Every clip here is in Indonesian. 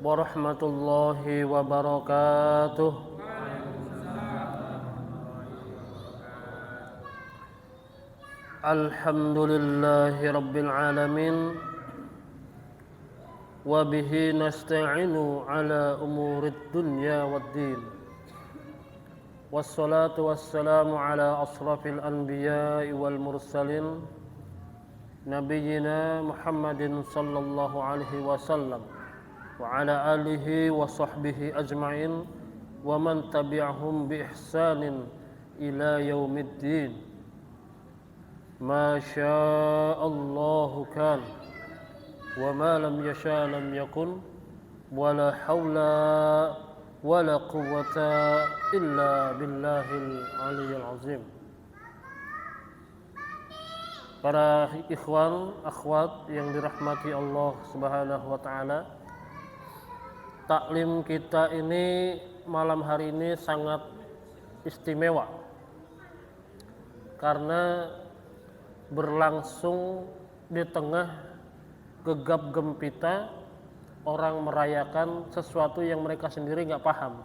warahmatullahi wabarakatuh. Alhamdulillahi rabbil alamin. Wa bihi nasta'inu ala umurid dunya waddin. Wassalatu wassalamu ala asrafil anbiya'i wal mursalin Nabiyyina Muhammadin sallallahu alaihi wasallam wa ala alihi wa sahbihi ajma'in wa man tabi'ahum bi ihsanin ila yaumiddin. Ma sya'allahu kan wa ma lam yasha' lam yakun wa la hawla wa la quwwata illa billahil aliyyil azim. Para ikhwan, akhwat yang dirahmati Allah Subhanahu wa taala, taklim kita ini malam hari ini sangat istimewa karena berlangsung di tengah gegap gempita orang merayakan sesuatu yang mereka sendiri nggak paham.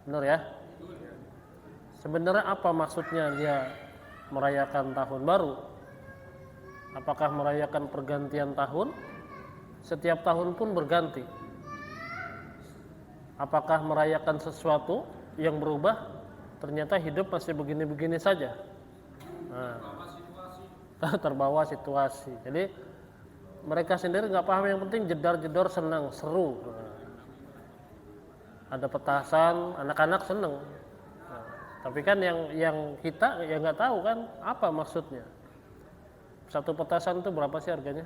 Benar ya? Sebenarnya apa maksudnya dia merayakan tahun baru? Apakah merayakan pergantian tahun? Setiap tahun pun berganti. Apakah merayakan sesuatu yang berubah? Ternyata hidup masih begini-begini saja. Terbawa situasi. Jadi mereka sendiri nggak paham, yang penting jedar-jedor senang, seru. Ada petasan, anak-anak seneng. Tapi kan yang kita ya nggak tahu kan apa maksudnya. Satu petasan itu berapa sih harganya?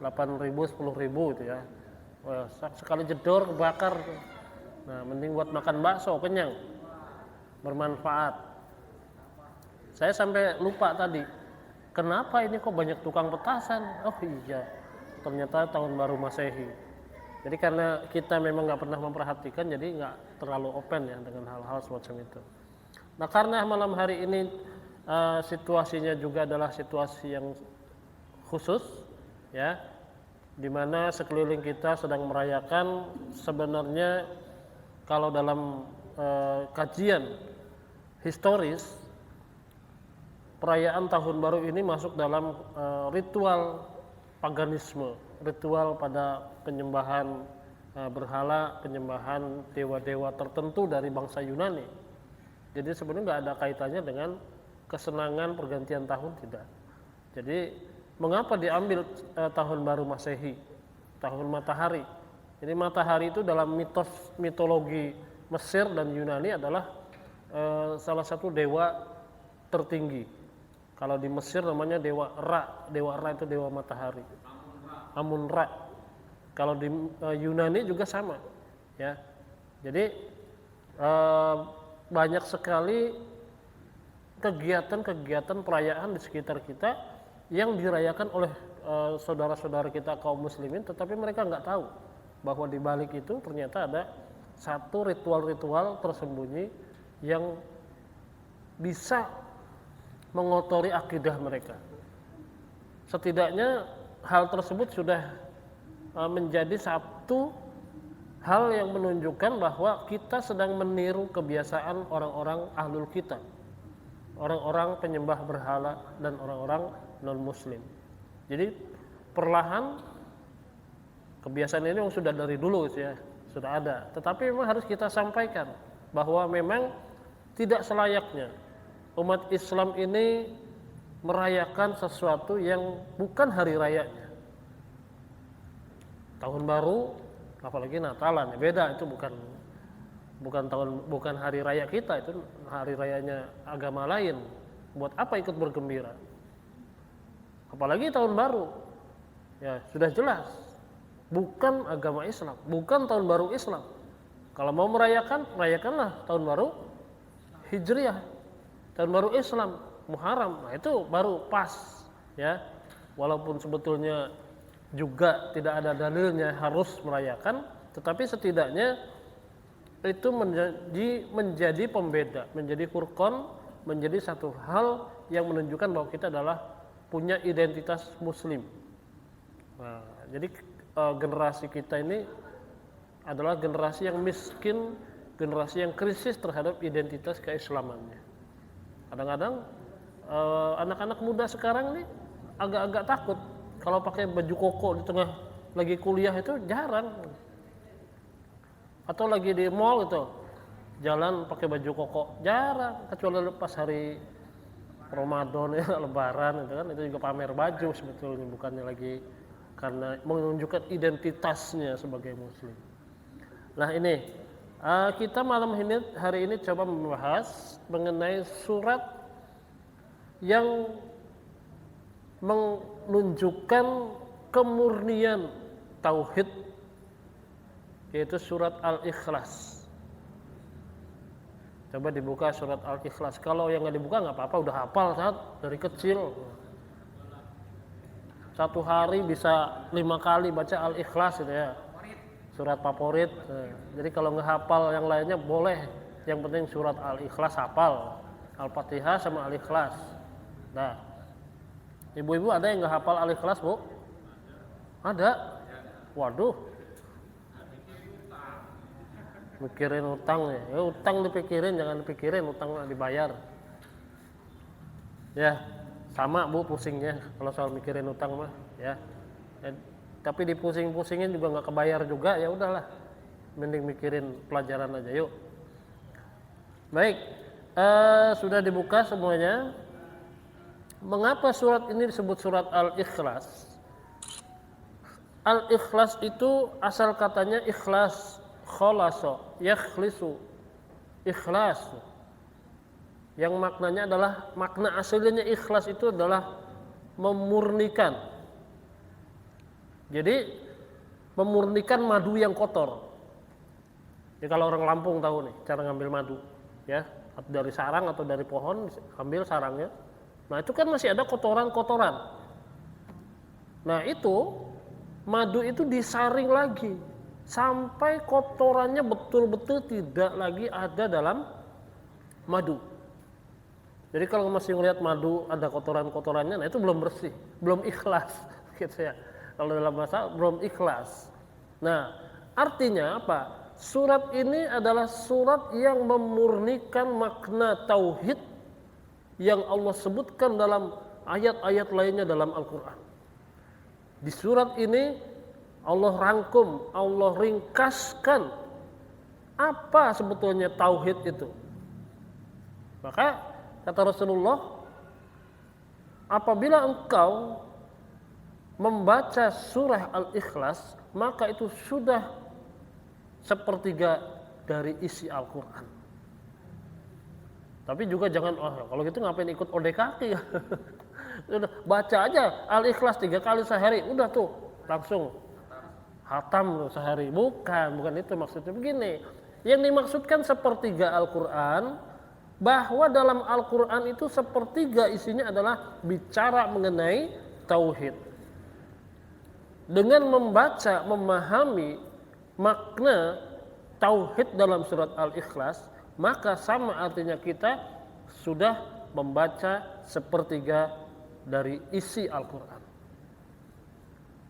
8.000, 10.000 itu ya. Wah, sekali jedor kebakar. Nah, mending buat makan bakso kenyang, bermanfaat. Saya sampai lupa tadi, kenapa ini kok banyak tukang petasan? Oh iya, ternyata tahun baru Masehi. Jadi karena kita memang nggak pernah memperhatikan, jadi nggak terlalu open ya dengan hal-hal semacam itu. Nah, karena malam hari ini situasinya juga adalah situasi yang khusus, ya, di mana sekeliling kita sedang merayakan. Sebenarnya kalau dalam kajian historis, perayaan tahun baru ini masuk dalam ritual paganisme, ritual pada penyembahan berhala, penyembahan dewa-dewa tertentu dari bangsa Yunani. Jadi sebenarnya nggak ada kaitannya dengan kesenangan pergantian tahun, tidak. Jadi mengapa diambil tahun baru Masehi, tahun matahari? Jadi matahari itu dalam mitologi Mesir dan Yunani adalah salah satu dewa tertinggi. Kalau di Mesir namanya dewa Ra. Dewa Ra itu dewa matahari. Amun-Ra. Kalau di Yunani juga sama, ya. Jadi banyak sekali kegiatan-kegiatan perayaan di sekitar kita yang dirayakan oleh saudara-saudara kita kaum muslimin, tetapi mereka nggak tahu bahwa di balik itu ternyata ada satu ritual-ritual tersembunyi yang bisa mengotori akidah mereka. Setidaknya hal tersebut sudah menjadi satu hal yang menunjukkan bahwa kita sedang meniru kebiasaan orang-orang ahlul kitab, orang-orang penyembah berhala dan orang-orang non-muslim. Jadi perlahan kebiasaan ini sudah dari dulu ya, sudah ada. Tetapi memang harus kita sampaikan bahwa memang tidak selayaknya umat Islam ini merayakan sesuatu yang bukan hari rayanya. Tahun baru, apalagi Natalan, beda, itu bukan hari raya kita, itu hari rayanya agama lain. Buat apa ikut bergembira? Apalagi tahun baru. Ya, sudah jelas bukan agama Islam, bukan tahun baru Islam. Kalau mau merayakan, rayakanlah tahun baru Hijriah. Tahun baru Islam, Muharram, nah itu baru pas, ya. Walaupun sebetulnya juga tidak ada dalilnya harus merayakan, tetapi setidaknya itu menjadi pembeda, menjadi furqan, menjadi satu hal yang menunjukkan bahwa kita adalah punya identitas muslim. Nah, jadi generasi kita ini adalah generasi yang miskin, generasi yang krisis terhadap identitas keislamannya. Kadang-kadang anak-anak muda sekarang nih agak-agak takut kalau pakai baju koko di tengah lagi kuliah, itu jarang. Atau lagi di mall itu jalan pakai baju koko, jarang, kecuali pas hari Ramadan ya, Lebaran itu kan, itu juga pamer baju sebetulnya, bukannya lagi karena menunjukkan identitasnya sebagai muslim. Nah ini kita hari ini coba membahas mengenai surat yang menunjukkan kemurnian tauhid, yaitu surat Al-Ikhlas. Coba dibuka surat Al-Ikhlas. Kalau yang nggak dibuka nggak apa-apa, udah hafal saat dari kecil. Satu hari bisa 5 kali baca Al-Ikhlas gitu ya. Surat favorit. Jadi kalau nggak hafal yang lainnya boleh. Yang penting surat Al-Ikhlas hafal. Al-Fatihah sama Al-Ikhlas. Nah, ibu-ibu ada yang nggak hafal Al-Ikhlas, Bu? Ada? Waduh. Mikirin utang ya, utang dipikirin, jangan dipikirin utang dibayar. Ya, sama Bu pusingnya kalau soal mikirin utang mah ya. Tapi dipusing-pusingin juga nggak kebayar juga, ya udahlah, mending mikirin pelajaran aja yuk. Baik, sudah dibuka semuanya. Mengapa surat ini disebut surat Al-Ikhlas? Al-Ikhlas itu asal katanya ikhlas, kholasa, yakhlisu, ikhlas. Yang maknanya adalah, makna aslinya ikhlas itu adalah memurnikan. Jadi memurnikan madu yang kotor. Jadi kalau orang Lampung tahu nih cara ngambil madu, ya, dari sarang atau dari pohon, ambil sarangnya. Nah itu kan masih ada kotoran-kotoran. Nah itu madu itu disaring lagi sampai kotorannya betul-betul tidak lagi ada dalam madu. Jadi kalau masih ngelihat madu ada kotoran-kotorannya, nah itu belum bersih, belum ikhlas, gitu ya. Kalau dalam bahasa belum ikhlas. Nah, artinya apa? Surat ini adalah surat yang memurnikan makna tauhid yang Allah sebutkan dalam ayat-ayat lainnya dalam Al-Quran. Di surat ini Allah rangkum, Allah ringkaskan apa sebetulnya tauhid itu. Maka kata Rasulullah, apabila engkau membaca surah Al-Ikhlas, maka itu sudah sepertiga dari isi Al-Quran. Tapi juga jangan, kalau gitu ngapain ikut ODKK ya. Udah, baca aja Al-Ikhlas 3 kali sehari, udah tuh langsung hatam sehari. Bukan itu maksudnya. Begini, yang dimaksudkan sepertiga Al-Quran, bahwa dalam Al-Quran itu sepertiga isinya adalah bicara mengenai tauhid. Dengan membaca, memahami makna tauhid dalam surat Al-Ikhlas, maka sama artinya kita sudah membaca sepertiga dari isi Al-Quran.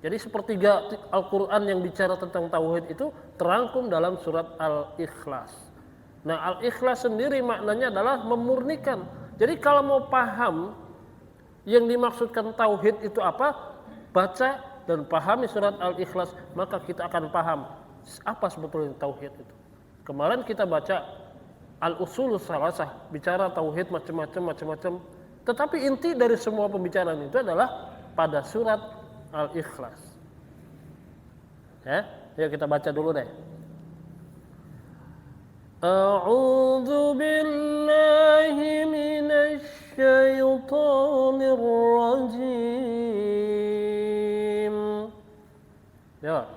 Jadi sepertiga Al-Quran yang bicara tentang tauhid itu terangkum dalam surat Al-Ikhlas. Nah, Al-Ikhlas sendiri maknanya adalah memurnikan. Jadi kalau mau paham yang dimaksudkan tauhid itu apa, baca dan pahami surat Al-Ikhlas, maka kita akan paham apa sebetulnya tauhid itu. Kemarin kita baca Al-Usulus Salasah, bicara tauhid macam-macam. Tetapi inti dari semua pembicaraan itu adalah pada surat Al-Ikhlas. Ya, yuk kita baca dulu deh. A'udzu billahi minasy syaithanir rajim. Ya.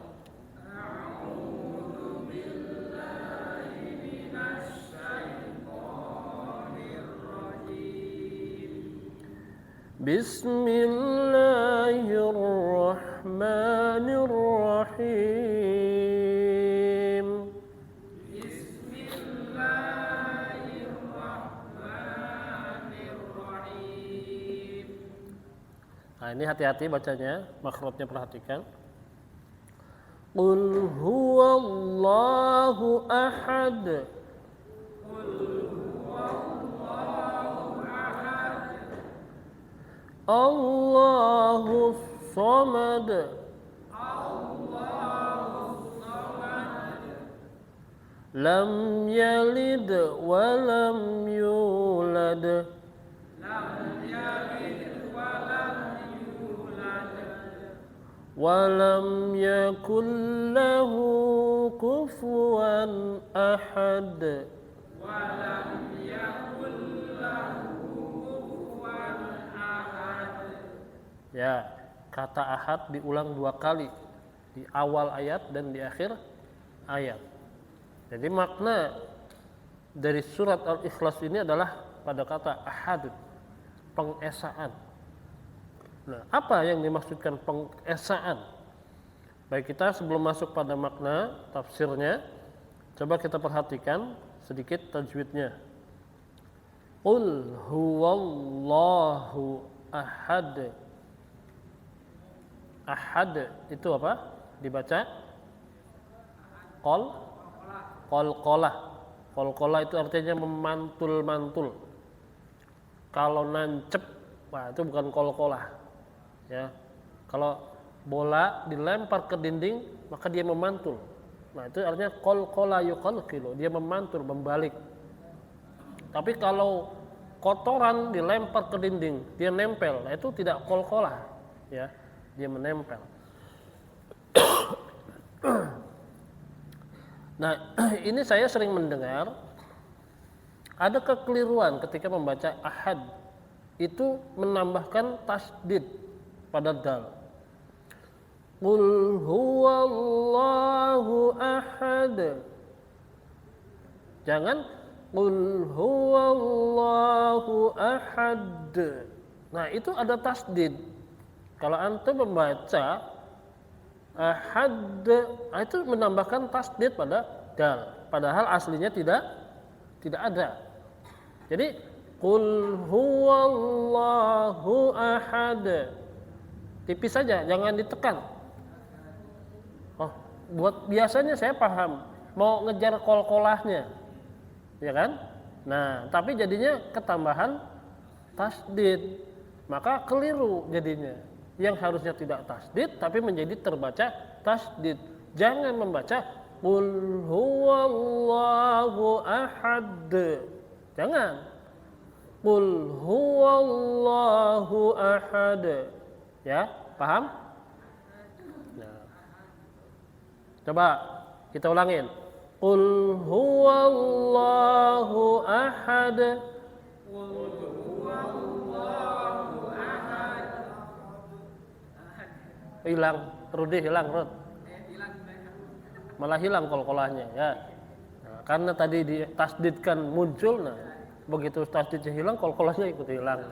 Bismillahirrahmanirrahim. Bismillahirrahmanirrahim. Nah, Nah, ini hati-hati bacanya, makhrajnya perhatikan. Qul huwallahu ahad. Allahus samad. Lam yalid wa lam yulad. Wa lam yakul lahu kufuwan ahad. Ya, kata ahad diulang 2 kali, di awal ayat dan di akhir ayat. Jadi makna dari surat Al-Ikhlas ini adalah pada kata ahad, pengesaan. Nah, apa yang dimaksudkan pengesaan? Baik, kita sebelum masuk pada makna tafsirnya, coba kita perhatikan sedikit tajwidnya. Qul huwallahu ahad. Ahad itu apa? Dibaca qalqalah. Qalqalah itu artinya memantul-mantul. Kalau nancep, wah itu bukan qalqalah. Ya. Kalau bola dilempar ke dinding, maka dia memantul. Nah, itu artinya qalqala yuqalqilu, dia memantul, membalik. Tapi kalau kotoran dilempar ke dinding, dia nempel. Nah, itu tidak qalqalah, ya. Dia menempel. Nah, ini saya sering mendengar ada kekeliruan ketika membaca ahad, itu menambahkan tasdid pada dal. Qul huwallahu ahad. Jangan qul huwallahu ahad. Nah, itu ada tasdid. Kalau antum membaca ahad, itu menambahkan tasdid pada dal, padahal aslinya tidak ada. Jadi qul huwallahu ahad, tipis saja, jangan ditekan. Oh, buat biasanya saya paham mau ngejar qalqalahnya, ya kan? Nah, tapi jadinya ketambahan tasdid, maka keliru jadinya. Yang harusnya tidak tasdid tapi menjadi terbaca tasdid. Jangan membaca qul huwallahu ahad. Jangan. Qul huwallahu ahad. Ya, paham? Nah. Coba kita ulangin. Qul huwallahu ahad. Hilang, Rudi hilang, Rud. Malah hilang qalqalahnya, ya. Nah, karena tadi ditasdidkan muncul, nah begitu tasdidnya hilang, qalqalahnya ikut hilang.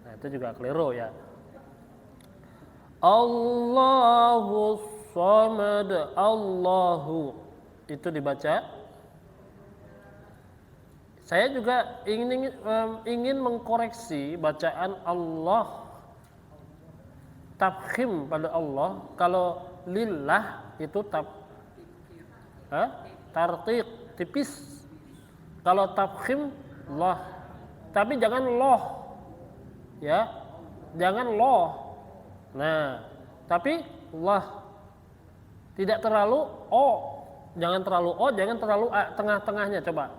Nah, itu juga keliru, ya. Allahu samad, Allahu itu dibaca. Saya juga ingin mengkoreksi bacaan Allah. Tafkhim pada Allah, kalau lillah itu tartiq, tipis. Kalau tafkhim Allah, tapi jangan loh, ya, jangan loh. Nah, tapi Allah tidak terlalu o, jangan terlalu o, jangan terlalu a, tengah-tengahnya. Coba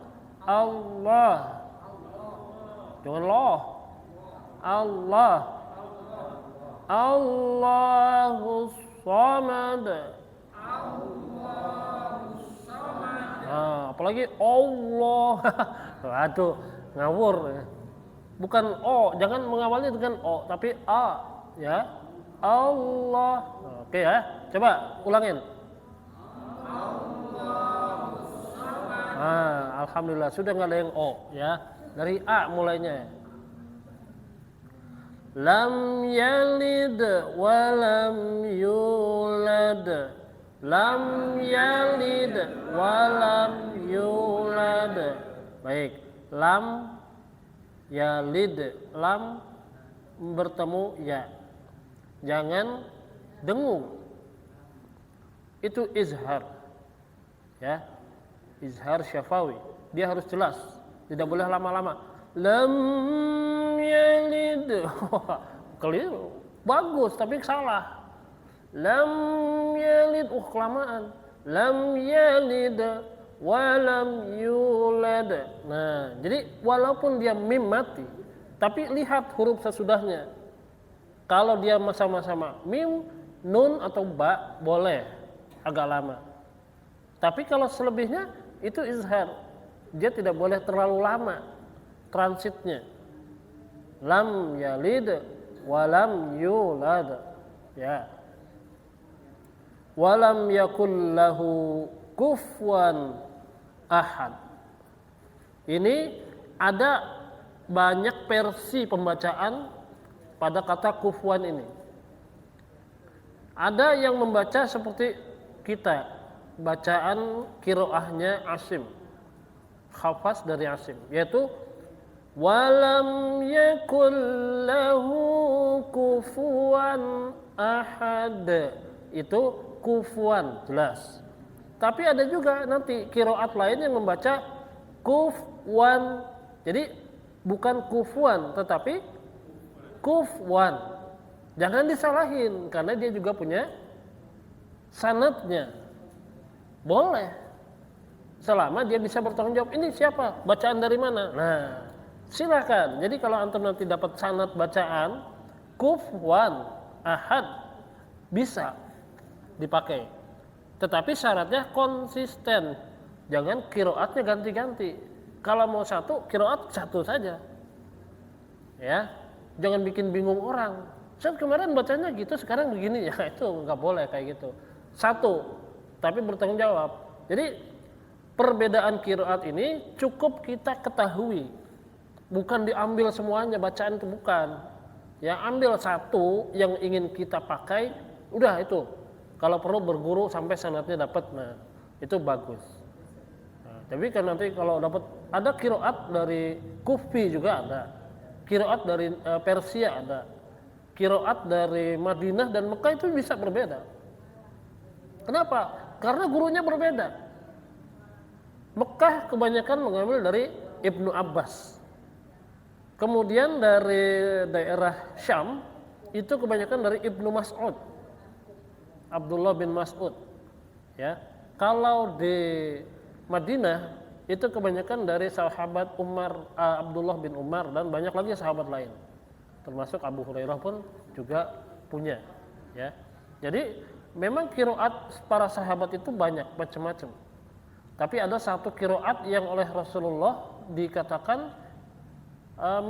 Allah, jangan loh, Allah. Allahus samad. Nah, apalagi Allah. Aduh, ngawur. Bukan o, jangan mengawali dengan o, tapi a, ya. Allah. Oke ya. Coba ulangin. Alhamdulillah sudah nggak ada yang o, ya. Dari a mulainya. Lam yalid wa lam yulad. Lam yalid wa lam yulad. Baik, lam yalid, lam bertemu ya. jangan dengung. Itu izhar. Ya. Izhar syafawi. Dia harus jelas, tidak boleh lama-lama. Lam yalid. Keliru. Bagus tapi salah. Lam yalid. Kelamaan. Lam yalid wa lam yulad. Nah, jadi walaupun dia mim mati, tapi lihat huruf sesudahnya. Kalau dia sama-sama mim, nun atau ba boleh agak lama. Tapi kalau selebihnya itu izhar. Dia tidak boleh terlalu lama transitnya. Lam yalid wa lam yulad. Ya. Wa lam yakul lahu kufuwan ahad. Ini ada banyak versi pembacaan pada kata kufuwan ini. Ada yang membaca seperti kita, bacaan qiraahnya Asim, Hafs dari Asim, yaitu walam yakul lahu kufuwan ahad. Itu kufuwan jelas. Tapi ada juga nanti qiraat lain yang membaca kufwan. Jadi bukan kufuwan tetapi kufwan. Jangan disalahin karena dia juga punya sanadnya. Boleh. Selama dia bisa bertanggung jawab, ini siapa? Bacaan dari mana? Nah, silakan. Jadi kalau antum nanti dapat sanad bacaan kufwan ahad bisa dipakai. Tetapi syaratnya konsisten. Jangan qiraatnya ganti-ganti. Kalau mau satu, qiraat satu saja. Ya. Jangan bikin bingung orang. Saya kemarin bacanya gitu, sekarang begini. Ya itu nggak boleh kayak gitu. Satu, tapi bertanggung jawab. Jadi perbedaan qiraat ini cukup kita ketahui. Bukan diambil semuanya, bacaan itu bukan. Ya ambil satu yang ingin kita pakai, udah itu. Kalau perlu berguru sampai sanadnya dapat, nah itu bagus. Nah, tapi kan nanti kalau dapat ada qiraat dari Kufi juga ada, qiraat dari Persia ada, qiraat dari Madinah dan Mekah itu bisa berbeda. Kenapa? Karena gurunya berbeda. Mekah kebanyakan mengambil dari Ibnu Abbas. Kemudian dari daerah Syam itu kebanyakan dari Ibnu Mas'ud, Abdullah bin Mas'ud. Ya, kalau di Madinah itu kebanyakan dari sahabat Abdullah bin Umar dan banyak lagi sahabat lain, termasuk Abu Hurairah pun juga punya. Ya, jadi memang qiraat para sahabat itu banyak macam-macam. Tapi ada satu qiraat yang oleh Rasulullah dikatakan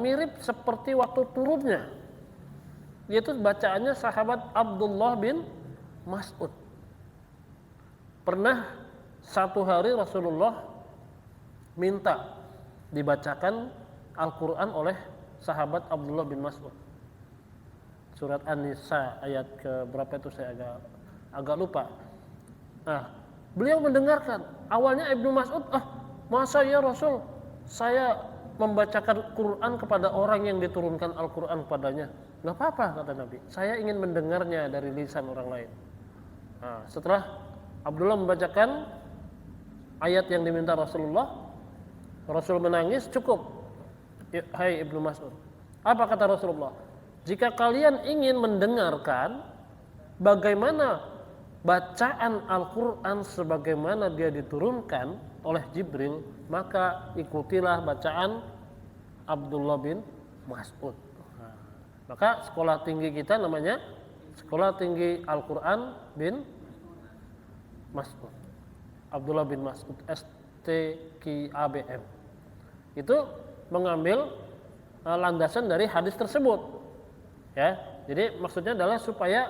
mirip seperti waktu turunnya, yaitu bacaannya sahabat Abdullah bin Mas'ud. Pernah satu hari Rasulullah minta dibacakan Al-Quran oleh sahabat Abdullah bin Mas'ud. Surat An-Nisa ayat ke berapa itu saya agak lupa. Nah, beliau mendengarkan. Awalnya Ibnu Mas'ud, masa ya Rasul, saya membacakan Quran kepada orang yang diturunkan Al-Quran kepadanya. Gak apa-apa kata Nabi, saya ingin mendengarnya dari lisan orang lain. Nah, setelah Abdullah membacakan ayat yang diminta Rasulullah, Rasul menangis, cukup. Hai Ibnu Mas'ud, apa kata Rasulullah? Jika kalian ingin mendengarkan bagaimana bacaan Al-Quran sebagaimana dia diturunkan oleh Jibril, maka ikutilah bacaan Abdullah bin Mas'ud. Nah, maka sekolah tinggi kita namanya Sekolah Tinggi Al-Quran bin Mas'ud, Abdullah bin Mas'ud, STQABM. Itu mengambil landasan dari hadis tersebut. Ya, jadi maksudnya adalah supaya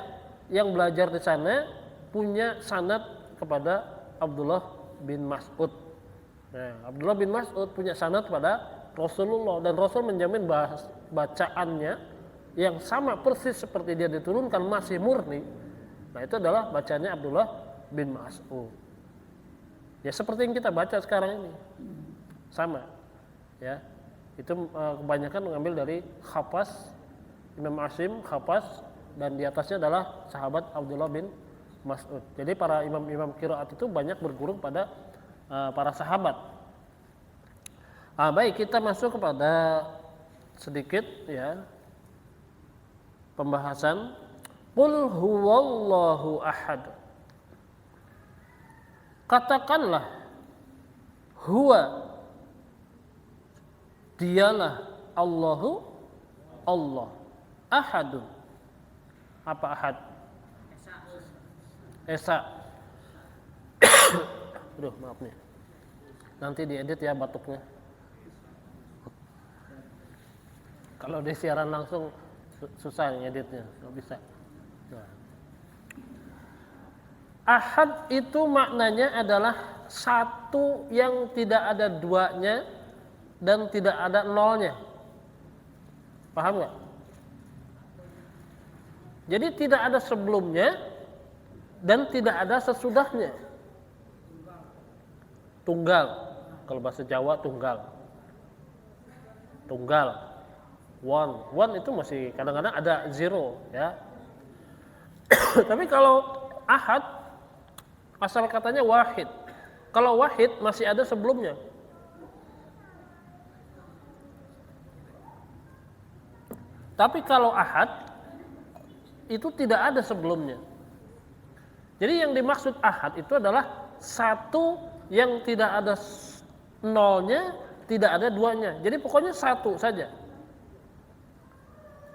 yang belajar di sana punya sanad kepada Abdullah bin Mas'ud. Nah, Abdullah bin Mas'ud punya sanad pada Rasulullah dan Rasul menjamin bacaannya yang sama persis seperti dia diturunkan masih murni. Nah, itu adalah bacaannya Abdullah bin Mas'ud. Ya seperti yang kita baca sekarang ini. Sama. Ya. Itu kebanyakan mengambil dari Hafs, Imam Asim, Hafs dan di atasnya adalah sahabat Abdullah bin Mas'ud. Jadi para imam-imam qiraat itu banyak berguru pada para sahabat. Baik, kita masuk kepada sedikit ya pembahasan Qul huwallahu ahad. Katakanlah huwa, dialah Allahu, Allah, ahadun. Apa ahad? Esa. Aduh, maaf nih. Nanti diedit ya batuknya. Kalau di siaran langsung susah ngeditnya, nggak bisa. Nah. Ahad itu maknanya adalah satu yang tidak ada duanya dan tidak ada nolnya. Paham nggak? Jadi tidak ada sebelumnya dan tidak ada sesudahnya. Tunggal. Kalau bahasa Jawa tunggal. Tunggal. One itu masih kadang-kadang ada zero ya. Tapi kalau ahad asal katanya wahid. Kalau wahid masih ada sebelumnya. Tapi kalau ahad itu tidak ada sebelumnya. Jadi yang dimaksud ahad itu adalah satu yang tidak ada nolnya, tidak ada duanya. Jadi pokoknya satu saja.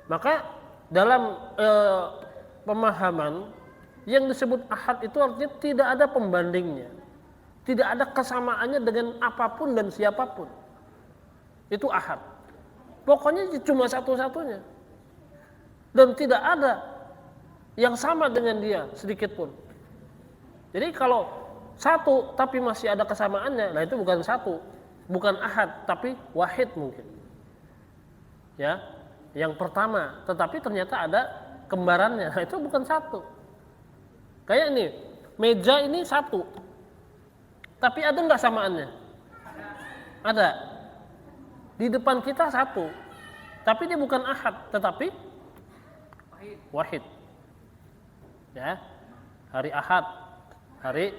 Maka dalam pemahaman yang disebut ahad itu artinya tidak ada pembandingnya. Tidak ada kesamaannya dengan apapun dan siapapun. Itu ahad. Pokoknya cuma satu-satunya. Dan tidak ada yang sama dengan dia sedikit pun. Jadi kalau satu tapi masih ada kesamaannya, nah itu bukan satu, bukan ahad, tapi wahid mungkin. Ya, yang pertama, tetapi ternyata ada kembarannya, nah itu bukan satu. Kayak ini, meja ini satu, tapi ada nggak samaannya? Ada. Di depan kita satu, tapi dia bukan ahad, tetapi wahid. Ya, hari ahad, hari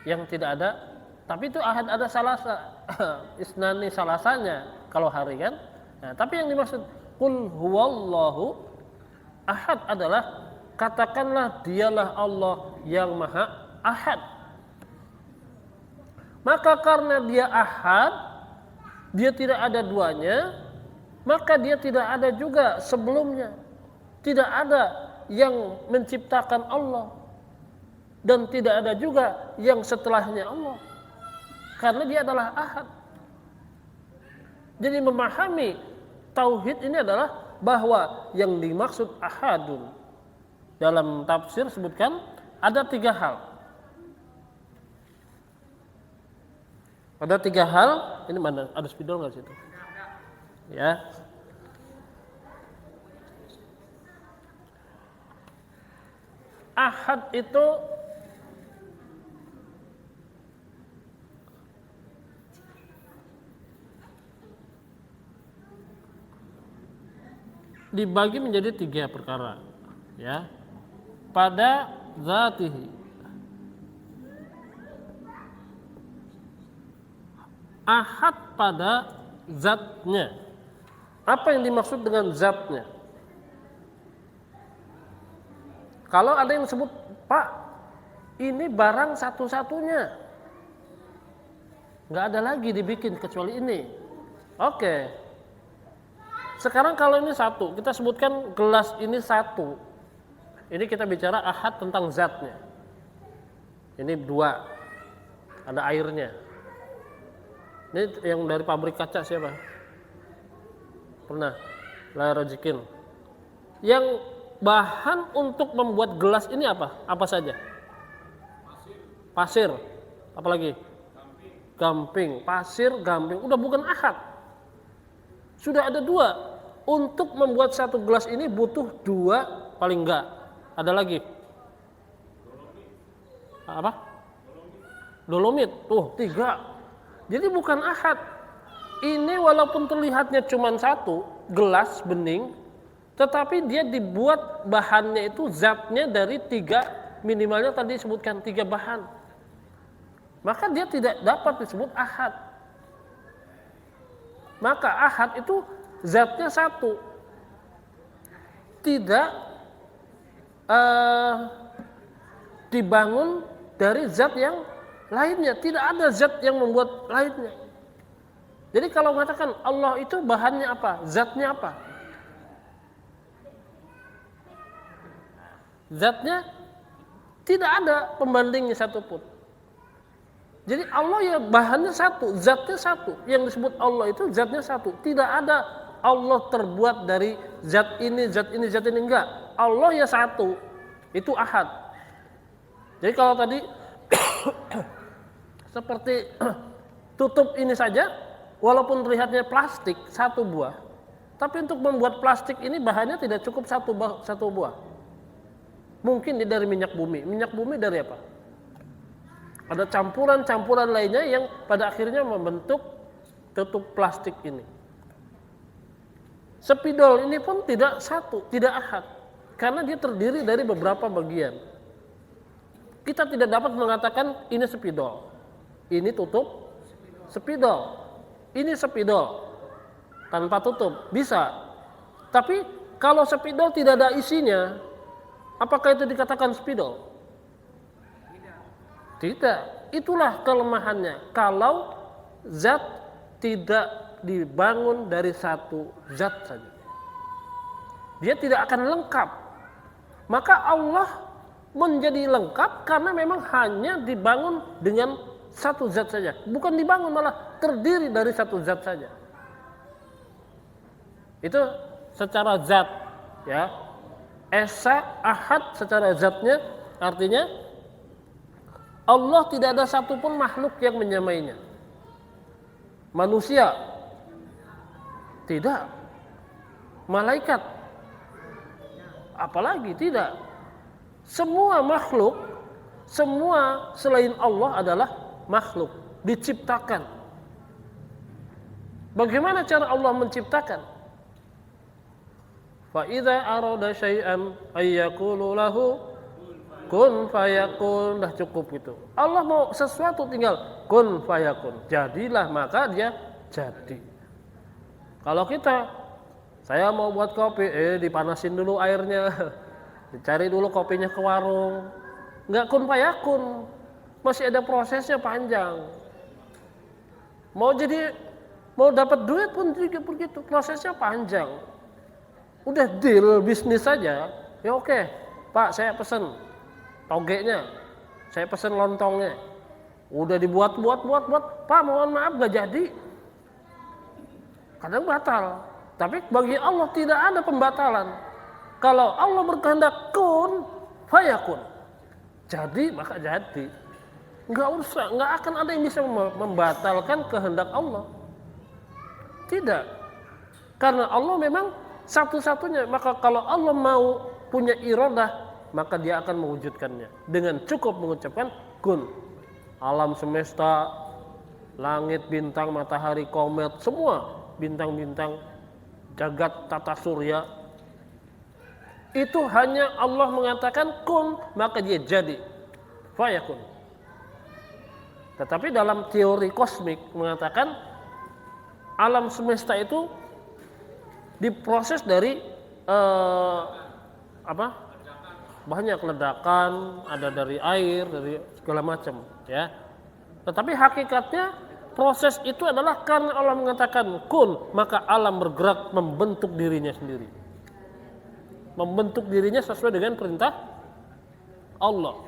yang tidak ada, tapi itu ahad ada salasa, isnani salasanya kalau hari kan. Nah, tapi yang dimaksud Qul huwallahu ahad adalah katakanlah dialah Allah yang maha ahad. Maka karena dia ahad, dia tidak ada duanya, maka dia tidak ada juga sebelumnya. Tidak ada yang menciptakan Allah. Dan tidak ada juga yang setelahnya Allah. Karena dia adalah ahad. Jadi memahami tauhid ini adalah bahwa yang dimaksud ahadun dalam tafsir sebutkan ada 3 hal. Ada 3 hal. Ini mana? Ada spidol nggak situ? Ya. Ahad itu dibagi menjadi 3 perkara, ya. Pada zatihi, ahad pada zatnya. Apa yang dimaksud dengan zatnya? Kalau ada yang sebut, Pak, ini barang satu-satunya, nggak ada lagi dibikin kecuali ini. Oke. Sekarang kalau ini satu, kita sebutkan gelas ini satu. Ini kita bicara ahad tentang zatnya. Ini 2, ada airnya. Ini yang dari pabrik kaca siapa? Pernah? Layar Rojikin. Yang bahan untuk membuat gelas ini apa? Apa saja? Pasir. Apa lagi? Gamping. Pasir, gamping. Udah bukan ahad. Sudah ada 2. Untuk membuat satu gelas ini butuh 2 paling enggak. Ada lagi? Apa? Dolomit. Tuh 3. Jadi bukan ahad. Ini walaupun terlihatnya cuma 1 gelas bening, Tetapi dia dibuat bahannya itu zatnya dari minimalnya tadi disebutkan 3 bahan. Maka dia tidak dapat disebut ahad. Maka ahad itu zatnya satu. Tidak dibangun dari zat yang lainnya. Tidak ada zat yang membuat lainnya. Jadi kalau mengatakan Allah itu bahannya apa? Zatnya apa? Zatnya tidak ada pembandingnya satupun. Jadi Allah ya bahannya satu, zatnya satu. Yang disebut Allah itu zatnya satu. Tidak ada Allah terbuat dari zat ini, zat ini, zat ini, enggak. Allah ya satu. Itu ahad. Jadi kalau tadi seperti tutup ini saja, walaupun terlihatnya plastik satu buah, tapi untuk membuat plastik ini bahannya tidak cukup satu buah. Mungkin dari minyak bumi. Minyak bumi dari apa? Ada campuran-campuran lainnya yang pada akhirnya membentuk tutup plastik ini. Spidol ini pun tidak satu, tidak ahad. Karena dia terdiri dari beberapa bagian. Kita tidak dapat mengatakan ini spidol. Ini tutup spidol. Ini spidol. Tanpa tutup. Bisa. Tapi kalau spidol tidak ada isinya, apakah itu dikatakan spidol? Tidak. Itulah kelemahannya. Kalau zat tidak dibangun dari satu zat saja, dia tidak akan lengkap. Maka Allah menjadi lengkap karena memang hanya dibangun dengan satu zat saja. Bukan dibangun, malah terdiri dari satu zat saja. Itu secara zat, ya. Esa, ahad secara zatnya artinya Allah tidak ada satupun makhluk yang menyamainya. Manusia tidak, malaikat apalagi tidak. Semua makhluk, semua selain Allah adalah makhluk, diciptakan. Bagaimana cara Allah menciptakan? Fa idza arada syai'an ay yaqulu lahu kun fayakun. Dah cukup itu. Allah mau sesuatu tinggal kun fayakun. Jadilah, maka dia jadi. Kalau saya mau buat kopi, dipanasin dulu airnya. Dicari dulu kopinya ke warung. Enggak kun fayakun. Masih ada prosesnya panjang. Mau dapat duit pun juga begitu, prosesnya panjang. Udah deal bisnis saja, ya oke, Pak saya pesen togenya, saya pesen lontongnya, udah dibuat, Pak mohon maaf gak jadi, kadang batal. Tapi bagi Allah tidak ada pembatalan. Kalau Allah berkehendak kun fayakun, jadi maka jadi. Nggak akan ada yang bisa membatalkan kehendak Allah. Tidak, karena Allah memang satu-satunya. Maka kalau Allah mau punya iradah, maka dia akan mewujudkannya dengan cukup mengucapkan kun. Alam semesta, langit, bintang, matahari, komet, semua bintang-bintang, jagat tata surya, itu hanya Allah mengatakan kun, maka dia jadi fayakun. Tetapi dalam teori kosmik mengatakan alam semesta itu diproses dari banyak ledakan, ada dari air, dari segala macam, ya. Tetapi hakikatnya proses itu adalah karena Allah mengatakan kun, maka alam bergerak membentuk dirinya sendiri. Membentuk dirinya sesuai dengan perintah Allah.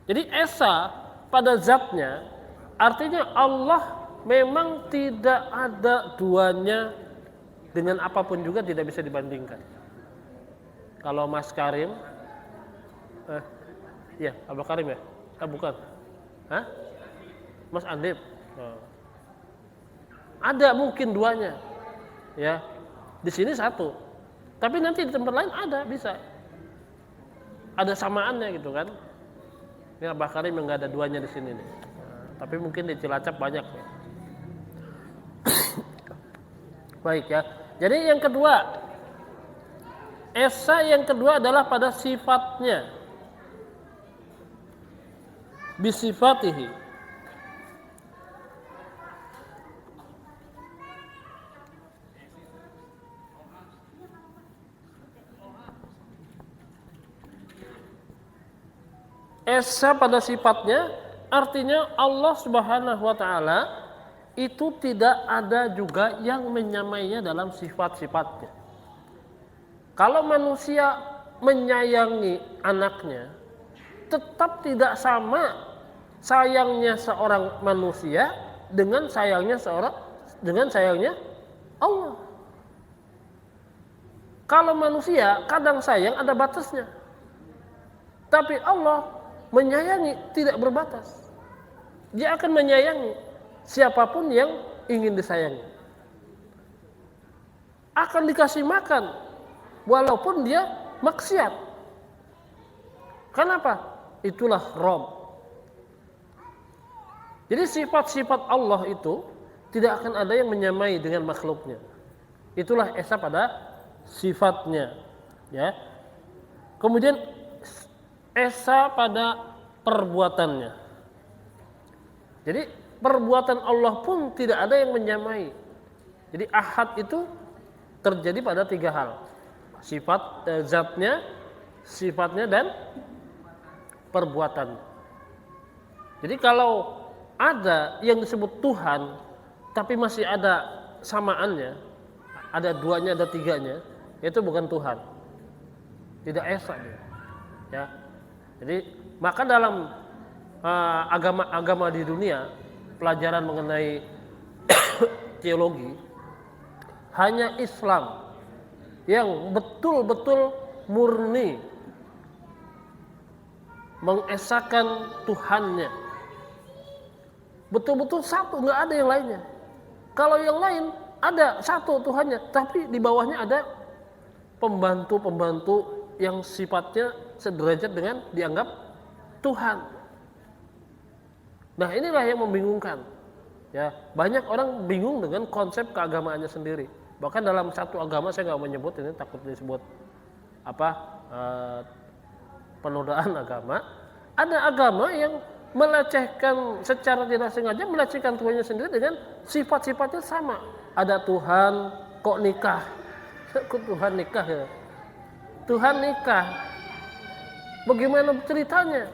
Jadi esa pada zatnya artinya Allah memang tidak ada duanya, dengan apapun juga tidak bisa dibandingkan. Kalau Mas Karim, ya Abdul Karim ya? Bukan, Mas Andip, ada mungkin duanya, ya. Di sini satu, tapi nanti di tempat lain ada, bisa. Ada samaannya gitu kan? Ini Abdul Karim yang nggak ada duanya di sini nih. Tapi mungkin di Cilacap banyak ya. Baik ya. Jadi yang kedua, Esa yang kedua adalah pada sifatnya. Bisifatihi. Esa pada sifatnya artinya Allah Subhanahu wa taala itu tidak ada juga yang menyamainya dalam sifat-sifatnya. Kalau manusia menyayangi anaknya, tetap tidak sama sayangnya seorang manusia dengan sayangnya Allah. Kalau manusia kadang sayang ada batasnya, tapi Allah menyayangi tidak berbatas. Dia akan menyayangi siapapun yang ingin disayangi. Akan dikasih makan walaupun dia maksiat. Kenapa? Itulah Rabb. Jadi sifat-sifat Allah itu tidak akan ada yang menyamai dengan makhluknya. Itulah esa pada sifatnya, ya. Kemudian esa pada perbuatannya. Jadi perbuatan Allah pun tidak ada yang menyamai. Jadi ahad itu terjadi pada tiga hal. Sifat zatnya, sifatnya dan perbuatan. Jadi kalau ada yang disebut Tuhan tapi masih ada samaannya, ada duanya, ada tiganya, itu bukan Tuhan. Tidak esa dia. Ya. Jadi maka dalam agama-agama di dunia, pelajaran mengenai teologi, hanya Islam yang betul-betul murni mengesakan Tuhannya. Betul-betul satu, nggak ada yang lainnya. Kalau yang lain ada satu Tuhannya, tapi di bawahnya ada pembantu-pembantu yang sifatnya sederajat dengan dianggap Tuhan. Nah, inilah yang membingungkan. Ya, banyak orang bingung dengan konsep keagamaannya sendiri. Bahkan dalam satu agama, saya nggak menyebut ini, takut disebut penodaan agama. Ada agama yang melecehkan secara tidak sengaja, melecehkan Tuhannya sendiri dengan sifat-sifatnya sama. Ada Tuhan kok nikah? Kok Tuhan nikah ya? Tuhan nikah. Bagaimana ceritanya?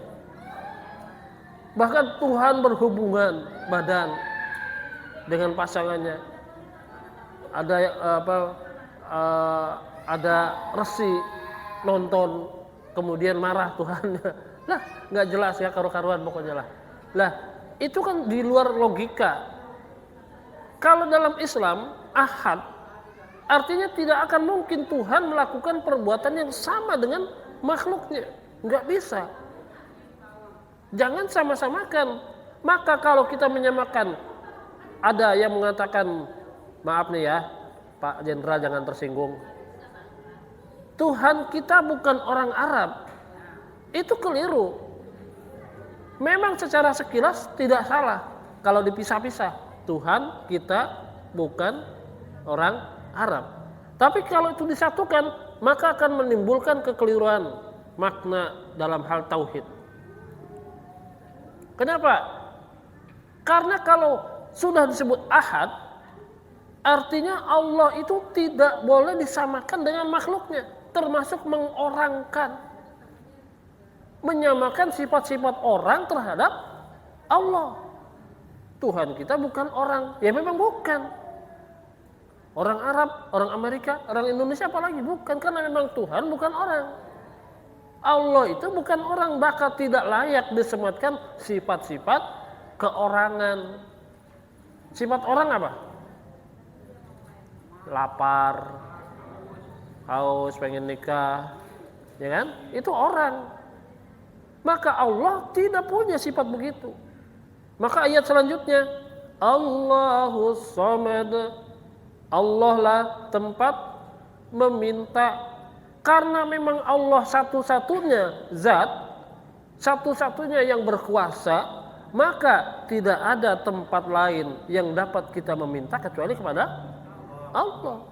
Bahkan Tuhan berhubungan badan dengan pasangannya. Ada resi nonton kemudian marah Tuhannya. Lah, nggak jelas ya, karu-karuan pokoknya lah. Lah, itu kan di luar logika. Kalau dalam Islam ahad artinya tidak akan mungkin Tuhan melakukan perbuatan yang sama dengan makhluknya. Nggak bisa. Jangan sama-samakan. Maka kalau kita menyamakan, ada yang mengatakan, maaf nih ya Pak Jenderal, jangan tersinggung, Tuhan kita bukan orang Arab, itu keliru. Memang secara sekilas tidak salah kalau dipisah-pisah, Tuhan kita bukan orang Arab. Tapi kalau itu disatukan, maka akan menimbulkan kekeliruan makna dalam hal tauhid. Kenapa? Karena kalau sudah disebut ahad, artinya Allah itu tidak boleh disamakan dengan makhluknya, termasuk mengorangkan, menyamakan sifat-sifat orang terhadap Allah. Tuhan kita bukan orang, ya memang bukan. Orang Arab, orang Amerika, orang Indonesia apalagi bukan, karena memang Tuhan bukan orang. Allah itu bukan orang, maka tidak layak disematkan sifat-sifat keorangan. Sifat orang apa? Lapar, haus, pengen nikah, ya kan? Itu orang. Maka Allah tidak punya sifat begitu. Maka ayat selanjutnya, Allahus Samad, Allah lah tempat meminta. Karena memang Allah satu-satunya zat, satu-satunya yang berkuasa, maka tidak ada tempat lain yang dapat kita meminta kecuali kepada Allah.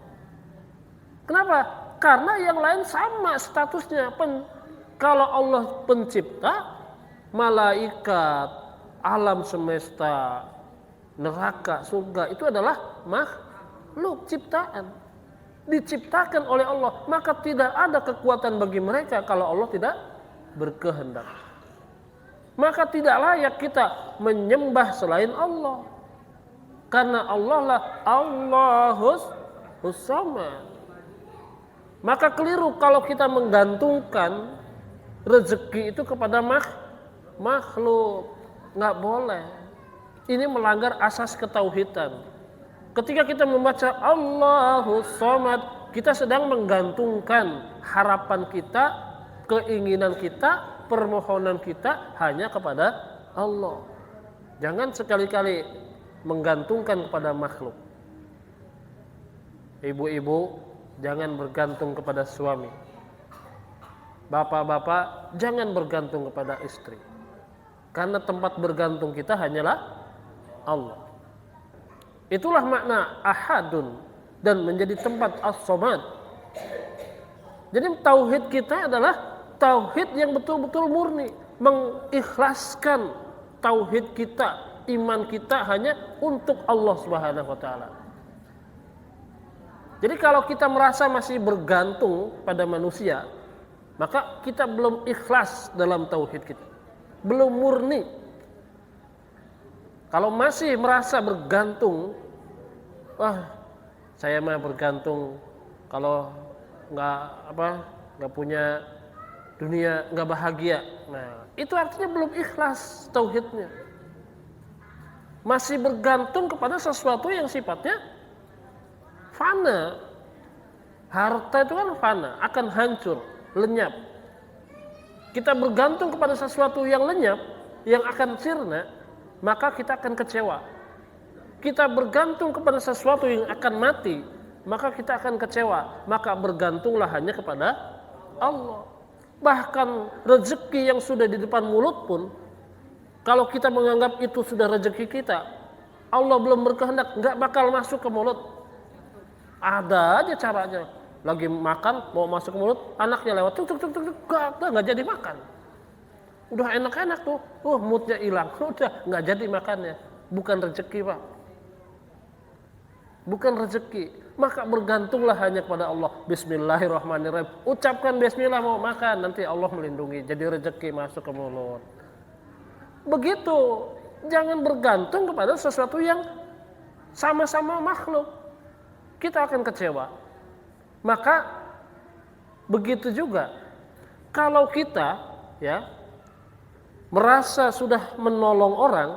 Kenapa? Karena yang lain sama statusnya. Kalau Allah pencipta, malaikat, alam semesta, neraka, surga itu adalah makhluk ciptaan. Diciptakan oleh Allah, maka tidak ada kekuatan bagi mereka kalau Allah tidak berkehendak. Maka tidak layak kita menyembah selain Allah. Karena Allah lah Allahus Samad. Maka keliru kalau kita menggantungkan rezeki itu kepada makhluk. Nggak boleh. Ini melanggar asas ketauhidan. Ketika kita membaca Allahus Samad, kita sedang menggantungkan harapan kita, keinginan kita, permohonan kita hanya kepada Allah. Jangan sekali-kali menggantungkan kepada makhluk. Ibu-ibu, jangan bergantung kepada suami. Bapak-bapak, jangan bergantung kepada istri. Karena tempat bergantung kita hanyalah Allah. Itulah makna ahadun dan menjadi tempat as-samad. Jadi tauhid kita adalah tauhid yang betul-betul murni, mengikhlaskan tauhid kita, iman kita hanya untuk Allah Subhanahu wa taala. Jadi kalau kita merasa masih bergantung pada manusia, maka kita belum ikhlas dalam tauhid kita. Belum murni. Kalau masih merasa bergantung, wah, saya mah bergantung, kalau nggak punya dunia nggak bahagia. Nah, itu artinya belum ikhlas tauhidnya. Masih bergantung kepada sesuatu yang sifatnya fana. Harta itu kan fana, akan hancur, lenyap. Kita bergantung kepada sesuatu yang lenyap, yang akan sirna, maka kita akan kecewa. Kita bergantung kepada sesuatu yang akan mati, maka kita akan kecewa. Maka bergantunglah hanya kepada Allah. Bahkan rezeki yang sudah di depan mulut pun, kalau kita menganggap itu sudah rezeki kita, Allah belum berkehendak, nggak bakal masuk ke mulut. Ada aja caranya. Lagi makan, mau masuk ke mulut, anaknya lewat, tuk, nggak jadi makan. Udah enak-enak tuh, moodnya hilang, udah nggak jadi makannya. Bukan rezeki, Pak. Bukan rezeki. Maka bergantunglah hanya kepada Allah. Bismillahirrahmanirrahim. Ucapkan bismillah mau makan, nanti Allah melindungi. Jadi rezeki masuk ke mulut. Begitu. Jangan bergantung kepada sesuatu yang sama-sama makhluk. Kita akan kecewa. Maka begitu juga kalau kita merasa sudah menolong orang,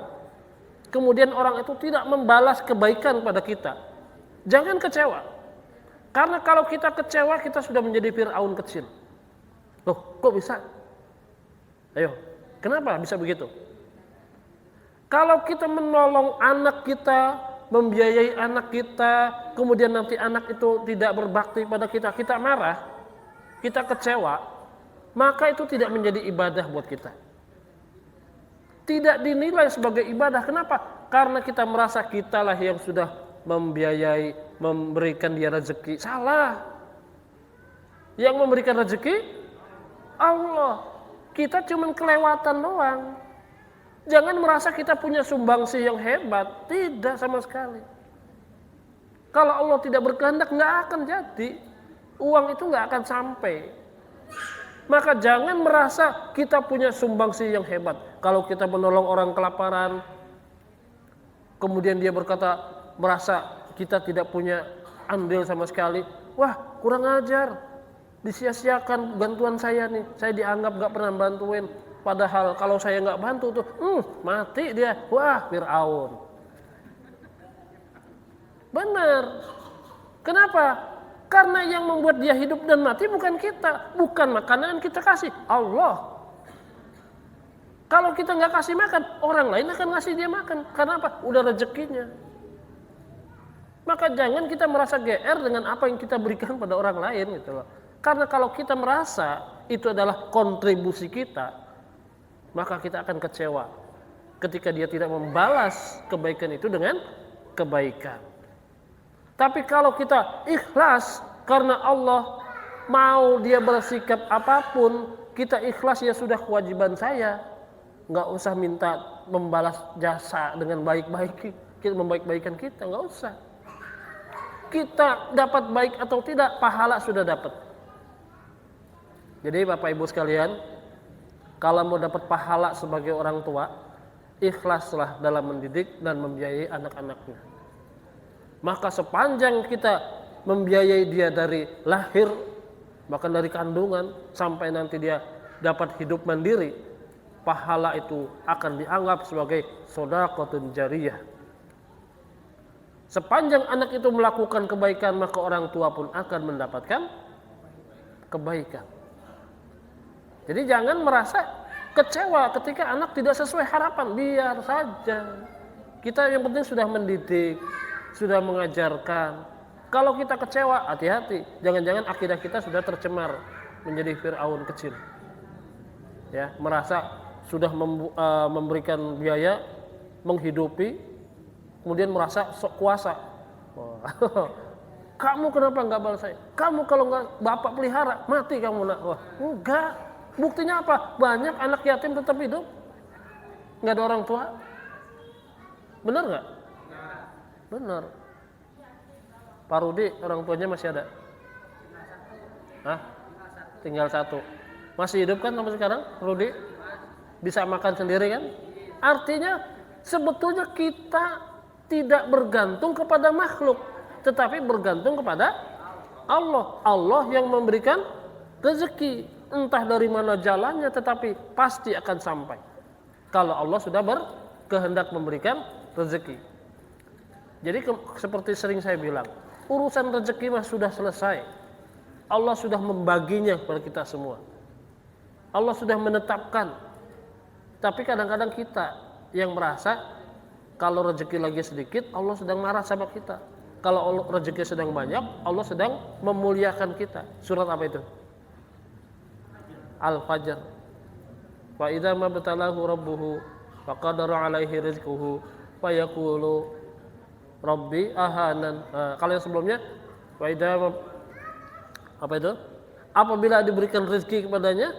kemudian orang itu tidak membalas kebaikan pada kita, jangan kecewa. Karena kalau kita kecewa, kita sudah menjadi Fir'aun kecil. Loh, kok bisa? Ayo, kenapa bisa begitu? Kalau kita menolong anak kita, membiayai anak kita, kemudian nanti anak itu tidak berbakti pada kita, kita marah, kita kecewa, maka itu tidak menjadi ibadah buat kita. Tidak dinilai sebagai ibadah. Kenapa? Karena kita merasa kitalah yang sudah membiayai, memberikan dia rezeki. Salah. Yang memberikan rezeki Allah. Kita cuma kelewatan doang. Jangan merasa kita punya sumbangsih yang hebat. Tidak sama sekali. Kalau Allah tidak berkehendak, nggak akan jadi. Uang itu nggak akan sampai. Maka jangan merasa kita punya sumbangsih yang hebat. Kalau kita menolong orang kelaparan, kemudian dia merasa kita tidak punya andil sama sekali. Wah, kurang ajar. Disia-siakan bantuan saya nih. Saya dianggap nggak pernah bantuin. Padahal kalau saya nggak bantu tuh, mati dia. Wah, Fir'aun. Benar. Kenapa? Karena yang membuat dia hidup dan mati bukan kita. Bukan makanan yang kita kasih. Allah. Kalau kita nggak kasih makan, orang lain akan ngasih dia makan. Karena apa? Udah rezekinya. Maka jangan kita merasa GR dengan apa yang kita berikan pada orang lain gitu loh. Karena kalau kita merasa itu adalah kontribusi kita, maka kita akan kecewa ketika dia tidak membalas kebaikan itu dengan kebaikan. Tapi kalau kita ikhlas karena Allah mau dia bersikap apapun, kita ikhlas ya sudah kewajiban saya. Nggak usah minta membalas jasa dengan baik-baik, kita membaik-baikan kita, nggak usah. Kita dapat baik atau tidak, pahala sudah dapat. Jadi Bapak Ibu sekalian, kalau mau dapat pahala sebagai orang tua, ikhlaslah dalam mendidik dan membiayai anak-anaknya. Maka sepanjang kita membiayai dia dari lahir, bahkan dari kandungan, sampai nanti dia dapat hidup mandiri, pahala itu akan dianggap sebagai shadaqatun jariyah. Sepanjang anak itu melakukan kebaikan, maka orang tua pun akan mendapatkan kebaikan. Jadi jangan merasa kecewa ketika anak tidak sesuai harapan, biar saja. Kita yang penting sudah mendidik, sudah mengajarkan. Kalau kita kecewa, hati-hati. Jangan-jangan akidah kita sudah tercemar menjadi Fir'aun kecil. Ya, merasa sudah memberikan biaya, menghidupi, kemudian merasa sok kuasa. Kamu kenapa nggak balas saya? Kamu kalau nggak bapak pelihara, mati kamu nak. Wah, enggak. Buktinya apa? Banyak anak yatim tetap hidup, nggak ada orang tua. Benar nggak? Benar. Pak Rudi orang tuanya masih ada? Hah? Tinggal satu. Masih hidup kan sampai sekarang, Rudi? Bisa makan sendiri kan? Artinya sebetulnya kita tidak bergantung kepada makhluk, tetapi bergantung kepada Allah. Allah yang memberikan rezeki. Entah dari mana jalannya, tetapi pasti akan sampai. Kalau Allah sudah berkehendak memberikan rezeki. Jadi seperti sering saya bilang, urusan rezeki mah sudah selesai. Allah sudah membaginya kepada kita semua. Allah sudah menetapkan. Tapi kadang-kadang kita yang merasa kalau rezeki lagi sedikit, Allah sedang marah sama kita. Kalau rezeki sedang banyak, Allah sedang memuliakan kita. Surat apa itu? Al-Fajr. Wa idza mabtalahu rabbuhu faqadara alaihi rizquhu fa yaqulu rabbi ahanan. Kalau yang sebelumnya wa idza apa itu? Apabila diberikan rezeki kepadanya,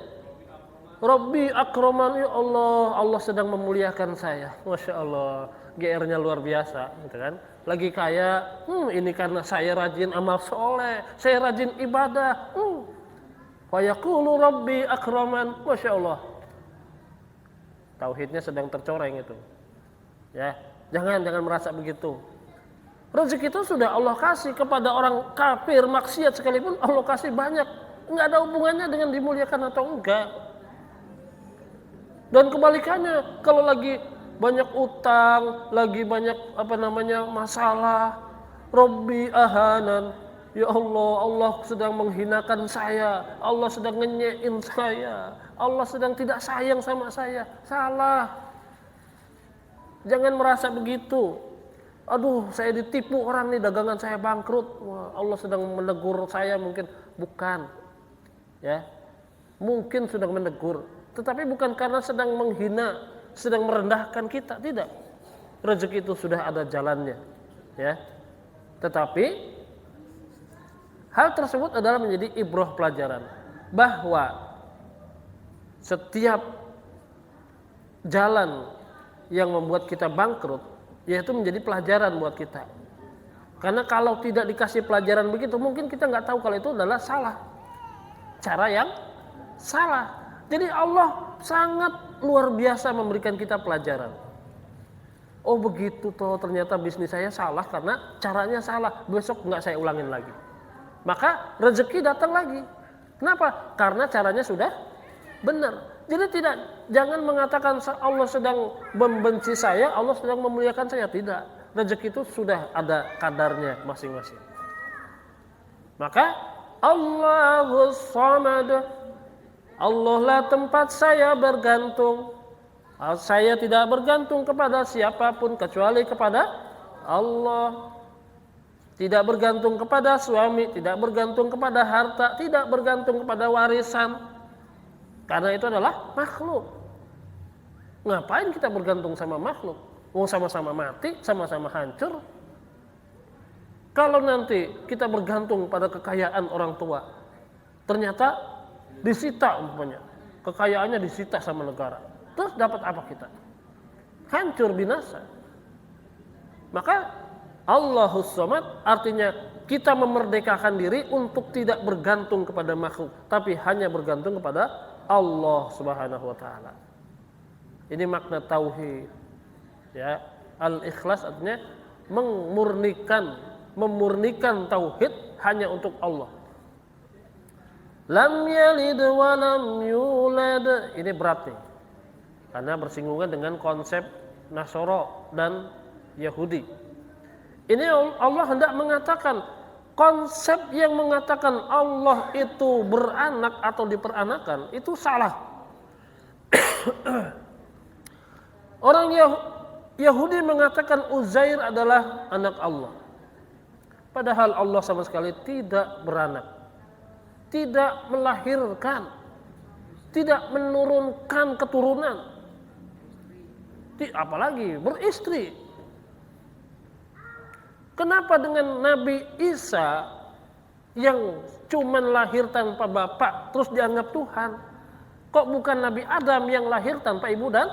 Rabbi akraman, ya Allah, Allah sedang memuliakan saya. Masya Allah, GR-nya luar biasa, gitu kan? Lagi kaya, ini karena saya rajin amal soleh, saya rajin ibadah. Wa yaqulu Rabbi akraman, Masya Allah. Tauhidnya sedang tercoreng itu. Ya, jangan merasa begitu. Rezeki itu sudah Allah kasih kepada orang kafir, maksiat sekalipun Allah kasih banyak. Enggak ada hubungannya dengan dimuliakan atau enggak. Dan kebalikannya, kalau lagi banyak utang, lagi banyak masalah, Rabbi ahanan, ya Allah, Allah sedang menghinakan saya, Allah sedang ngenyein saya, Allah sedang tidak sayang sama saya. Salah. Jangan merasa begitu. Aduh, saya ditipu orang nih, dagangan saya bangkrut. Wah, Allah sedang menegur saya mungkin. Bukan. Ya. Mungkin sedang menegur, tetapi bukan karena sedang menghina, sedang merendahkan kita, tidak. Rezeki itu sudah ada jalannya, ya. Tetapi hal tersebut adalah menjadi ibrah pelajaran bahwa setiap jalan yang membuat kita bangkrut, yaitu menjadi pelajaran buat kita. Karena kalau tidak dikasih pelajaran begitu, mungkin kita nggak tahu kalau itu adalah salah, cara yang salah. Jadi Allah sangat luar biasa memberikan kita pelajaran. Oh begitu toh, ternyata bisnis saya salah karena caranya salah. Besok nggak saya ulangin lagi. Maka rezeki datang lagi. Kenapa? Karena caranya sudah benar. Jadi jangan mengatakan Allah sedang membenci saya, Allah sedang memuliakan saya. Tidak. Rezeki itu sudah ada kadarnya masing-masing. Maka Allahus Samad, Allah lah tempat saya bergantung. Saya tidak bergantung kepada siapapun kecuali kepada Allah. Tidak bergantung kepada suami, tidak bergantung kepada harta, tidak bergantung kepada warisan. Karena itu adalah makhluk. Ngapain kita bergantung sama makhluk? Mau sama-sama mati, sama-sama hancur. Kalau nanti kita bergantung pada kekayaan orang tua, ternyata disita umpamanya, kekayaannya disita sama negara. Terus dapat apa kita? Hancur, binasa. Maka Allahus Samad artinya kita memerdekakan diri untuk tidak bergantung kepada makhluk, tapi hanya bergantung kepada Allah Subhanahu wa taala. Ini makna tauhid. Ya, al-ikhlas artinya memurnikan tauhid hanya untuk Allah. Lam yalid wa lam yulad. Ini berat nih. Karena bersinggungan dengan konsep Nasara dan Yahudi. Ini Allah hendak mengatakan konsep yang mengatakan Allah itu beranak atau diperanakan itu salah. Orang Yahudi mengatakan Uzair adalah anak Allah. Padahal Allah sama sekali tidak beranak, tidak melahirkan, tidak menurunkan keturunan, apalagi beristri. Kenapa dengan Nabi Isa yang cuman lahir tanpa bapak terus dianggap Tuhan? Kok bukan Nabi Adam yang lahir tanpa ibu dan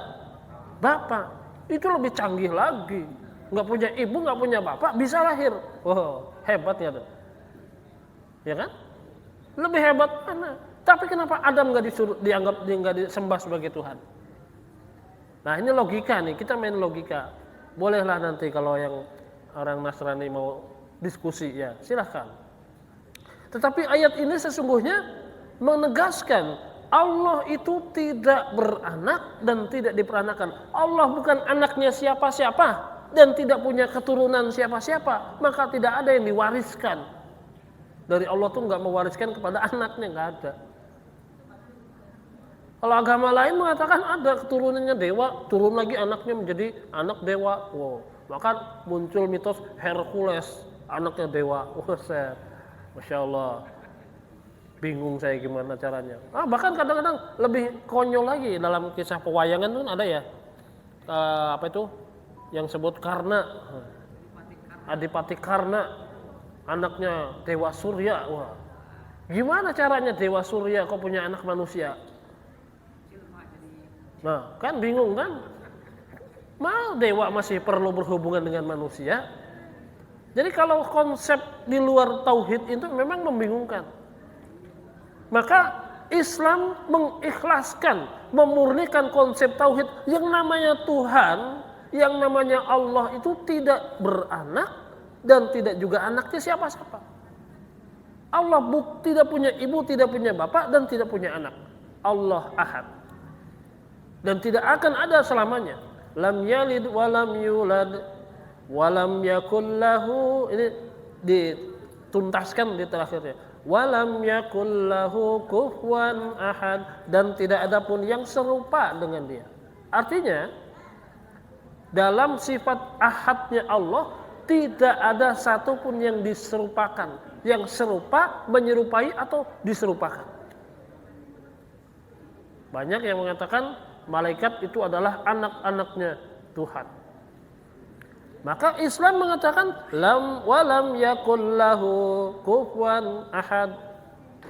bapak? Itu lebih canggih lagi. Nggak punya ibu, nggak punya bapak, bisa lahir. Wow, hebatnya tuh. Ya kan? Lebih hebat mana? Tapi kenapa Adam nggak nggak disembah sebagai Tuhan? Nah ini logika nih, kita main logika. Bolehlah nanti kalau yang orang Nasrani mau diskusi ya silahkan. Tetapi ayat ini sesungguhnya menegaskan Allah itu tidak beranak dan tidak diperanakan. Allah bukan anaknya siapa-siapa dan tidak punya keturunan siapa-siapa, maka tidak ada yang diwariskan. Dari Allah tuh nggak mewariskan kepada anaknya, nggak ada. Kalau agama lain mengatakan ada keturunannya dewa, turun lagi anaknya menjadi anak dewa. Wow. Maka muncul mitos Hercules, anaknya dewa. Masya Allah. Bingung saya gimana caranya. Bahkan kadang-kadang lebih konyol lagi dalam kisah pewayangan itu ada ya. Apa itu? Yang sebut Karna. Adipati Karna. Anaknya Dewa Surya. Wah. Gimana caranya Dewa Surya kok punya anak manusia? Nah, kan bingung kan? Mal dewa masih perlu berhubungan dengan manusia. Jadi kalau konsep di luar tauhid itu memang membingungkan. Maka Islam mengikhlaskan, memurnikan konsep tauhid yang namanya Tuhan, yang namanya Allah itu tidak beranak dan tidak juga anaknya siapa-siapa. Allah tidak punya ibu, tidak punya bapak dan tidak punya anak. Allah Ahad. Dan tidak akan ada selamanya. Lam yalid wa lam yulad wa lam yakul lahu, ini dituntaskan di terakhirnya. Wa lam yakul lahu kufuwan ahad, dan tidak ada pun yang serupa dengan dia. Artinya dalam sifat ahadnya Allah tidak ada satupun yang diserupakan, yang serupa, menyerupai atau diserupakan. Banyak yang mengatakan malaikat itu adalah anak-anaknya Tuhan. Maka Islam mengatakan lam walam yakul lahu kufuwan ahad.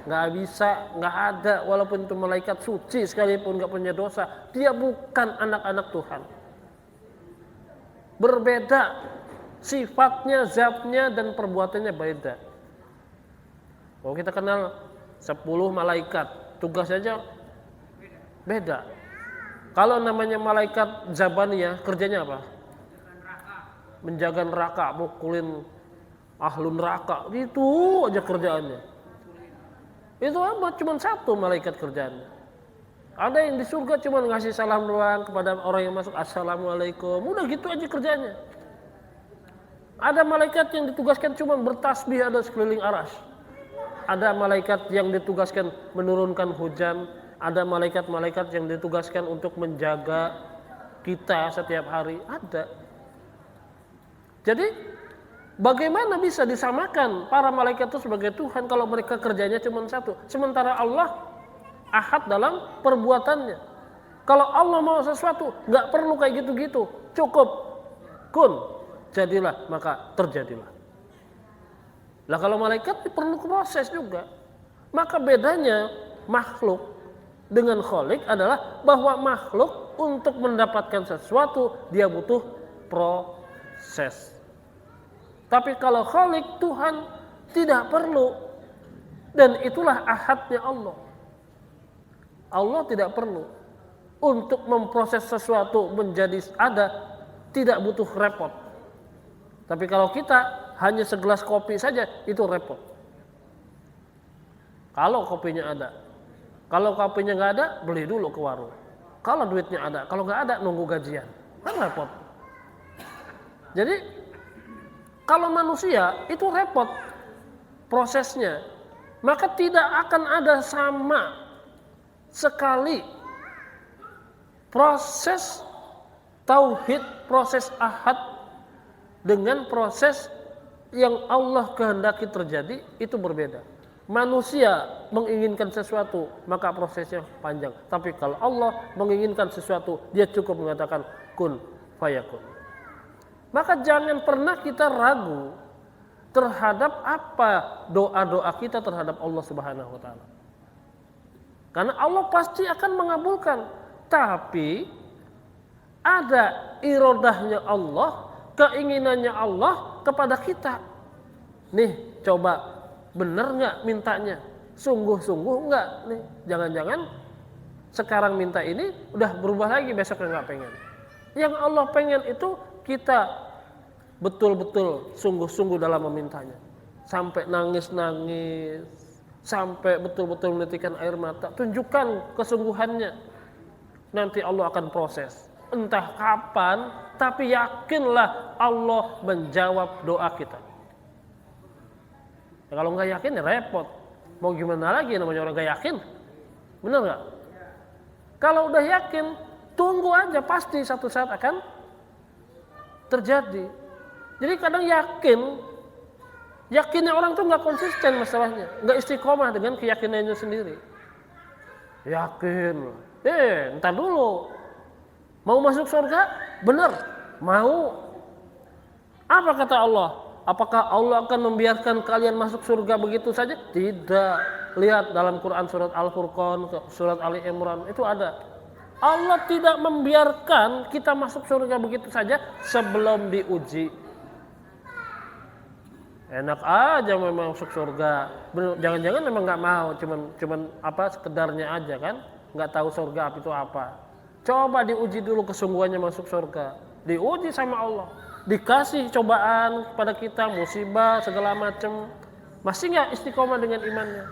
Nggak bisa, nggak ada, walaupun itu malaikat suci sekalipun nggak punya dosa, dia bukan anak-anak Tuhan. Berbeda sifatnya, zatnya dan perbuatannya beda. Kalau kita kenal 10 malaikat, tugasnya aja beda. Kalau namanya malaikat Zabaniyah, kerjanya apa? Menjaga neraka, mukulin ahlun neraka. Itu aja kerjaannya. Itu apa? Cuma satu malaikat kerjaannya. Ada yang di surga cuma ngasih salam doang kepada orang yang masuk, assalamualaikum. Udah gitu aja kerjanya. Ada malaikat yang ditugaskan cuma bertasbih ada sekeliling aras. Ada malaikat yang ditugaskan menurunkan hujan. Ada malaikat-malaikat yang ditugaskan untuk menjaga kita setiap hari. Ada. Jadi bagaimana bisa disamakan para malaikat itu sebagai Tuhan kalau mereka kerjanya cuma satu? Sementara Allah ahad dalam perbuatannya. Kalau Allah mau sesuatu nggak perlu kayak gitu-gitu. Cukup kun, jadilah, maka terjadilah. Lah kalau malaikat perlu proses juga. Maka bedanya makhluk dengan Khalik adalah bahwa makhluk untuk mendapatkan sesuatu dia butuh proses. Tapi kalau Khalik, Tuhan tidak perlu. Dan itulah ahadnya Allah. Allah tidak perlu untuk memproses sesuatu menjadi ada, tidak butuh repot. Tapi kalau kita hanya segelas kopi saja, itu repot. Kalau kopinya ada. Kalau kopinya nggak ada, beli dulu ke warung. Kalau duitnya ada, kalau nggak ada, nunggu gajian. Kan repot. Jadi, kalau manusia itu repot prosesnya. Maka tidak akan ada sama sekali proses tauhid, proses ahad dengan proses yang Allah kehendaki terjadi itu berbeda. Manusia menginginkan sesuatu maka prosesnya panjang. Tapi kalau Allah menginginkan sesuatu, dia cukup mengatakan kun fayakun. Maka jangan pernah kita ragu terhadap apa doa-doa kita terhadap Allah Subhanahu wa taala. Karena Allah pasti akan mengabulkan. Tapi ada irodahnya Allah, keinginannya Allah kepada kita. Nih, coba benar nggak mintanya? Sungguh-sungguh nggak? Nih, jangan-jangan sekarang minta ini udah berubah lagi besoknya nggak pengen. Yang Allah pengen itu kita betul-betul sungguh-sungguh dalam memintanya. Sampai nangis-nangis, sampai betul-betul menitikkan air mata. Tunjukkan kesungguhannya. Nanti Allah akan proses. Entah kapan, tapi yakinlah Allah menjawab doa kita. Ya, kalau nggak yakin ya repot. Mau gimana lagi namanya orang nggak yakin? Benar nggak? Kalau udah yakin, tunggu aja, pasti satu saat akan terjadi. Jadi kadang yakinnya orang tuh nggak konsisten masalahnya, nggak istiqomah dengan keyakinannya sendiri. Yakin, entar dulu, mau masuk surga, benar, mau. Apa kata Allah? Apakah Allah akan membiarkan kalian masuk surga begitu saja? Tidak. Lihat dalam Quran surat Al-Furqan, surat Ali Imran itu ada. Allah tidak membiarkan kita masuk surga begitu saja sebelum diuji. Enak aja memang masuk surga. Jangan-jangan memang nggak mau, cuman apa sekedarnya aja kan? Nggak tahu surga itu apa. Coba diuji dulu kesungguhannya masuk surga. Diuji sama Allah. Dikasih cobaan kepada kita, musibah segala macam. Masih nggak istiqomah dengan imannya?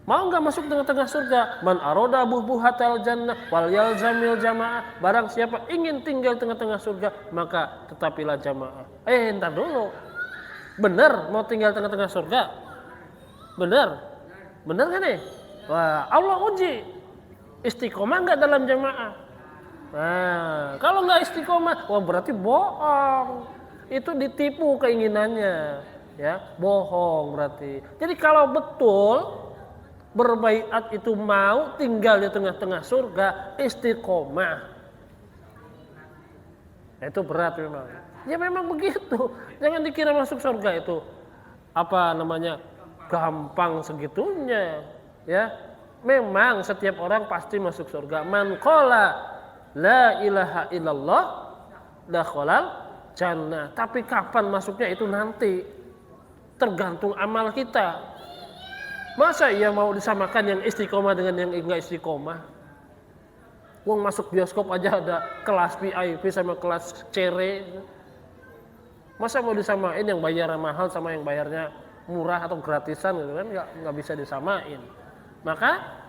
Mau nggak masuk tengah-tengah surga? Man aroda buhatal jannah wal yalzamil jamaah. Barang siapa ingin tinggal tengah-tengah surga, maka tetapilah jamaah. Entar dulu. Benar mau tinggal tengah-tengah surga? Benar? Benar kan nih? Wah, Allah uji. Istiqomah nggak dalam jamaah? Nah, kalau nggak istiqomah, wah berarti bohong. Itu ditipu keinginannya, ya, bohong berarti. Jadi kalau betul berbaiat itu mau tinggal di tengah-tengah surga, istiqomah. Itu berat memang. Ya memang begitu. Jangan dikira masuk surga itu apa namanya gampang segitunya. Ya, memang setiap orang pasti masuk surga. Man qala la ilaha illallah dakhalal jannah. Tapi kapan masuknya itu nanti tergantung amal kita. Masa ia mau disamakan yang istiqomah dengan yang enggak istiqomah? Wong masuk bioskop aja ada kelas VIP sama kelas cere. Masa mau disamain yang bayarnya mahal sama yang bayarnya murah atau gratisan gitu kan? Nggak bisa disamain. Maka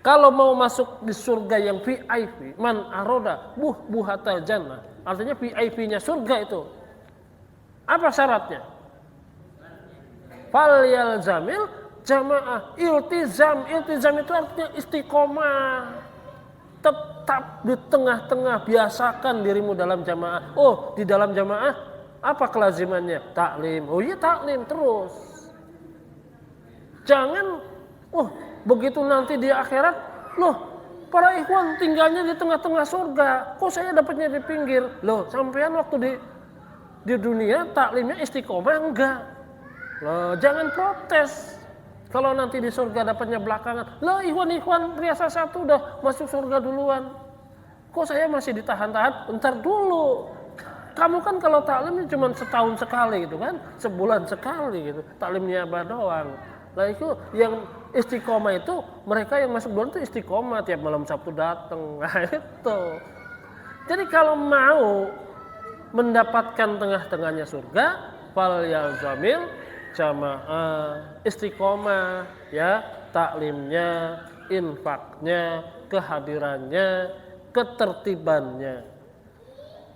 kalau mau masuk di surga yang VIP, man aroda buhatal jannah, artinya VIP-nya surga itu. Apa syaratnya? Fal yalzamil jamaah. Iltizam itu artinya istiqomah. Tetap di tengah-tengah, biasakan dirimu dalam jamaah. Oh, di dalam jamaah apa kelazimannya? Taklim. Oh iya, taklim terus. Jangan begitu nanti di akhirat, loh, para ikhwan tinggalnya di tengah-tengah surga. Kok saya dapatnya di pinggir? Loh, sampean waktu di dunia taklimnya istiqomah enggak? Loh, jangan protes. Kalau nanti di surga dapatnya belakangan, lah ikhwan Riasa 1 udah masuk surga duluan. Kok saya masih ditahan-tahan? Bentar dulu. Kamu kan kalau taklim cuma setahun sekali gitu kan, sebulan sekali gitu. Taklimnya Abah doang. Lah itu yang istiqomah itu, mereka yang masuk duluan itu istiqomah tiap malam Sabtu datang. Nah itu. Jadi kalau mau mendapatkan tengah-tengahnya surga, fal yalzamil jamaah, istiqomah, ya, taklimnya, infaknya, kehadirannya, ketertibannya.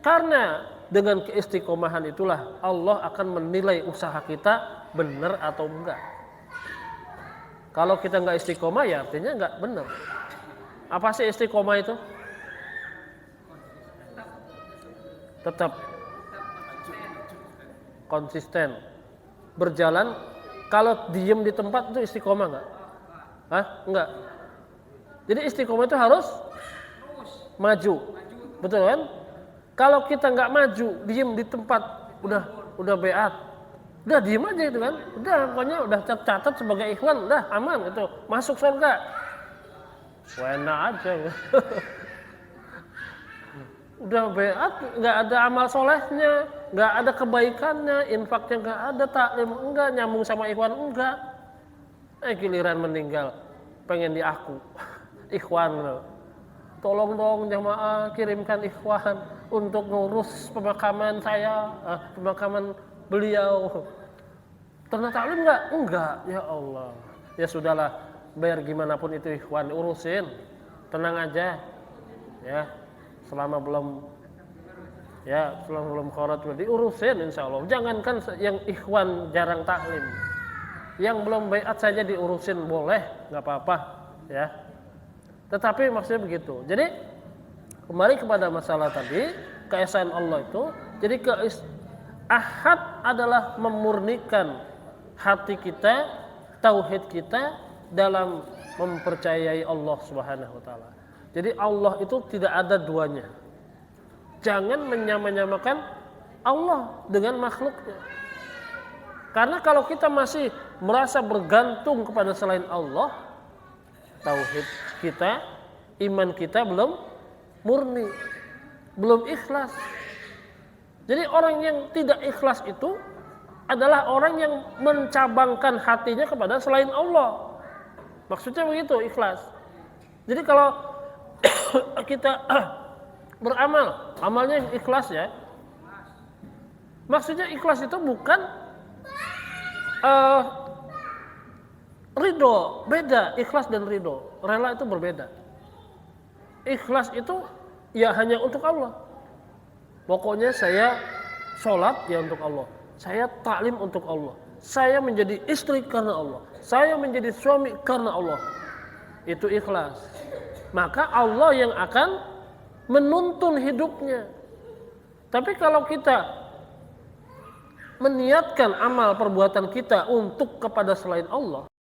Karena dengan keistiqomahan itulah Allah akan menilai usaha kita benar atau enggak. Kalau kita enggak istiqomah ya artinya enggak benar. Apa sih istiqomah itu? Tetap konsisten. Berjalan, kalau diem di tempat itu istiqomah enggak? Hah? Enggak. Jadi istiqomah itu harus maju. Betul kan? Kalau kita enggak maju, diem di tempat, udah beat. Udah diem aja itu kan. Udah pokoknya udah tercatat sebagai ikhwan, udah aman itu, masuk surga. Enak aja. Udah beat, enggak ada amal solehnya, enggak ada kebaikannya, infaknya enggak ada, taklim enggak, nyambung sama ikhwan enggak. Giliran meninggal, pengen diaku ikhwan loh. Tolong dong jamaah kirimkan ikhwan untuk ngurus pemakaman saya, pemakaman beliau. Pernah taklim enggak? Enggak, ya Allah. Ya sudahlah, biar gimana pun itu ikhwan urusin. Tenang aja. Ya. Selama belum khorat diurusin insyaallah. Jangankan yang ikhwan jarang taklim, yang belum baiat saja diurusin boleh, nggak apa-apa ya. Tetapi maksudnya begitu. Jadi kembali kepada masalah tadi, keesaan Allah itu. Jadi ahad adalah memurnikan hati kita, tauhid kita dalam mempercayai Allah Subhanahu wa taala. Jadi Allah itu tidak ada duanya. Jangan menyamakan Allah dengan makhluknya. Karena kalau kita masih merasa bergantung kepada selain Allah, tauhid kita, iman kita belum murni, belum ikhlas. Jadi orang yang tidak ikhlas itu adalah orang yang mencabangkan hatinya kepada selain Allah. Maksudnya begitu, ikhlas. Jadi kalau kita beramal, amalnya ikhlas ya. Maksudnya ikhlas itu bukan ridho, beda ikhlas dan ridho. Rela itu berbeda. Ikhlas itu ya hanya untuk Allah. Pokoknya saya sholat ya untuk Allah, saya taklim untuk Allah, saya menjadi istri karena Allah, saya menjadi suami karena Allah. Itu ikhlas. Maka Allah yang akan menuntun hidupnya. Tapi kalau kita meniatkan amal perbuatan kita untuk kepada selain Allah,